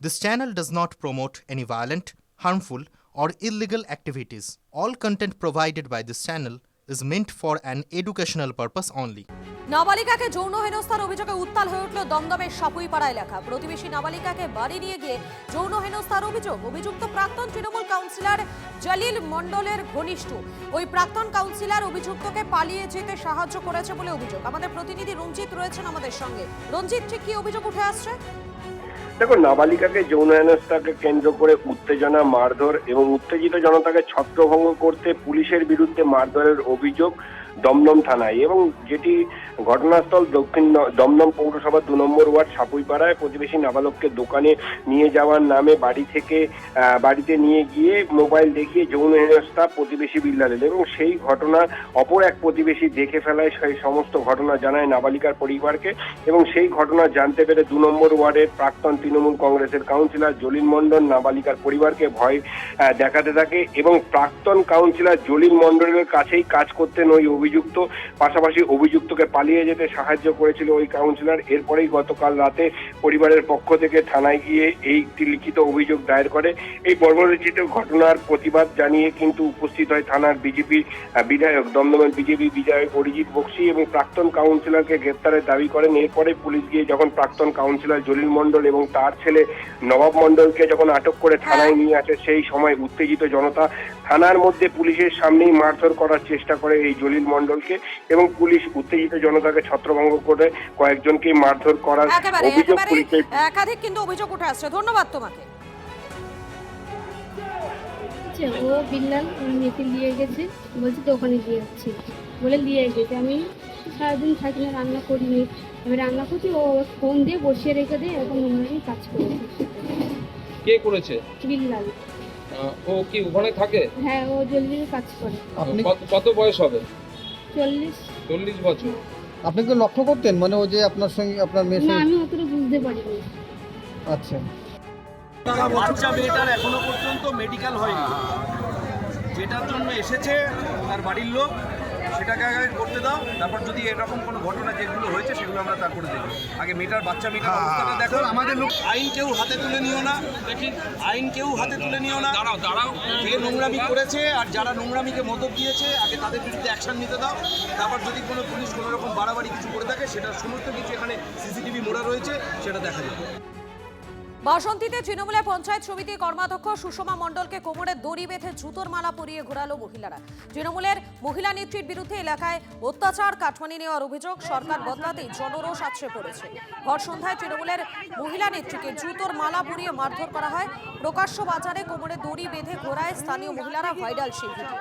This channel does not promote any violent, harmful, or illegal activities. All content provided by this channel is meant for an educational purpose only. নাবালিকাকে যৌন হেনস্থার অভিযোগে উত্তাল হয়ে উঠল দমদমের সাপুইপাড়া এলাকা। প্রতিবেশী নাবালিকাকে বাড়ি নিয়ে গিয়ে যৌন হেনস্থার অভিযুক্ত প্রাক্তন তৃণমূল কাউন্সিলর জলিল মণ্ডলের ঘনিষ্ঠ ওই প্রাক্তন কাউন্সিলর অভিযুক্তকে পালিয়ে যেতে সাহায্য করেছে বলে অভিযোগ। আমাদের প্রতিনিধি রঞ্জিত রয়েছেন আমাদের সঙ্গে। রঞ্জিত, ঠিক কি অভিযোগ উঠে আসছে? দেখো, নাবালিকাকে যৌন হেনস্থাকে কেন্দ্র করে উত্তেজনা, মারধর এবং উত্তেজিত জনতাকে ছত্রভঙ্গ করতে পুলিশের বিরুদ্ধে মারধরের অভিযোগ দমদম থানায়, এবং যেটি ঘটনাস্থল দক্ষিণ দমদম পৌরসভা 2 নম্বর ওয়ার্ড সাপুইপাড়ায়। প্রতিবেশী নাবালককে দোকানে নিয়ে যাওয়ার নামে বাড়িতে নিয়ে গিয়ে মোবাইল দেখিয়ে যৌন হেনস্থা প্রতিবেশী বিল্লালের, এবং সেই ঘটনা অপর এক প্রতিবেশী দেখে ফেলায় সেই সমস্ত ঘটনা জানায় নাবালিকার পরিবারকে, এবং সেই ঘটনা জানতে পেরে 2 নম্বর ওয়ার্ডের প্রাক্তন তৃণমূল কংগ্রেসের কাউন্সিলর জলিল মণ্ডল নাবালিকার পরিবারকে ভয় দেখাতে থাকে, এবং প্রাক্তন কাউন্সিলর জলিল মণ্ডলের কাছেই কাজ করতেন ওই অভিযুক্ত। পাশাপাশি অভিযুক্তকে পালিয়ে যেতে সাহায্য করেছিল ওই কাউন্সিলর। এরপরেই গতকাল রাতে পরিবারের পক্ষ থেকে থানায় গিয়ে এই লিখিত অভিযোগ দায়ের করে। এই বর্বরোচিত ঘটনার প্রতিবাদ জানিয়ে কিন্তু উপস্থিত হয় থানার বিজেপির বিধায়ক, দমদমের বিজেপি বিধায়ক অরিজিৎ বক্সি, এবং প্রাক্তন কাউন্সিলরকে গ্রেপ্তারের দাবি করেন। এরপরে পুলিশ গিয়ে যখন প্রাক্তন কাউন্সিলর জলিল মণ্ডল এবং তার ছেলে নবাব মণ্ডলকে যখন আটক করে থানায় নিয়ে আসে, সেই সময় উত্তেজিত জনতা থানার মধ্যে পুলিশের সামনেই মারধর করার চেষ্টা করে এই জলিল মণ্ডলকে, এবং পুলিশ উত্তেজিত জনতাকে ছত্রভঙ্গ করে কয়েকজনকে মারধর করার অভিযোগ পুলিশের। একাধিক কিন্তু অভিযোগ উঠে আসছে। ধন্যবাদ তোমাকে। ও বিল্লাল মেয়েকে নিয়ে গেছে, বলছি দোকানে দিয়ে যাচ্ছি বলে নিয়ে গেছে। আমি সারাদিন থাকি না, রান্না করিনি। আমি রান্না করছি, ও ফোন দিয়ে বসিয়ে রেখে দিয়ে এখন অন্যদিন কাজ করেছে। কে করেছে? বিল্লাল। ও কি ওখানে থাকে? হ্যাঁ, ও জলদি কাজ করে। কত বয়স হবে? 40 বছর। আপনি কি লক্ষ্য করতেন মানে ও যে আপনার সঙ্গে আপনার মেয়ের না, সঙ্গে? আমি অতটা বুঝতে পারিনি। আচ্ছা, বাচ্চা মেয়েটার এখনো পর্যন্ত মেডিকেল হয়নি, যেটার জন্য এসেছে তার বাড়ির লোক, সেটাকে আগে করতে দাও। তারপর যদি এরকম কোনো ঘটনা যেগুলো হয়েছে সেগুলো আমরা তারপরে দেখব। আগে বাচ্চা মেয়েটার অবস্থাটা দেখো। আমাদের লোক আইন কেউ হাতে তুলে নিও না, আইন কেউ হাতে তুলে নিও না। দাঁড়াও, যে নোংরামি করেছে আর যারা নোংরামিকে মদত দিয়েছে আগে তাদের বিরুদ্ধে অ্যাকশন নিতে দাও। তারপর যদি কোনো পুলিশ কোনো রকম বাড়াবাড়ি কিছু করে থাকে, সেটা সমস্ত কিছু এখানে সিসিটিভি মোড়া রয়েছে, সেটা দেখা যাবে। বাসন্তীতে তৃণমূলের পঞ্চায়েত সমিতির কর্মাধ্যক্ষ সুষমা মণ্ডলকে কোমরে দড়ি বেঁধে জুতোর মালা পরিয়ে ঘোরালো মহিলারা। তৃণমূলের মহিলা নেত্রীর বিরুদ্ধে এলাকায় অত্যাচার, কাটমানি নেওয়ার অভিযোগ। সরকার বদলাতেই জনরোষ আছড়ে পড়েছে। ভর সন্ধ্যায় তৃণমূলের মহিলা নেত্রীকে জুতোর মালা পরিয়ে মারধর করা হয়। প্রকাশ্য বাজারে কোমরে দড়ি বেঁধে ঘোরায় স্থানীয় মহিলারা। ভাইরাল সেই ভিডিও।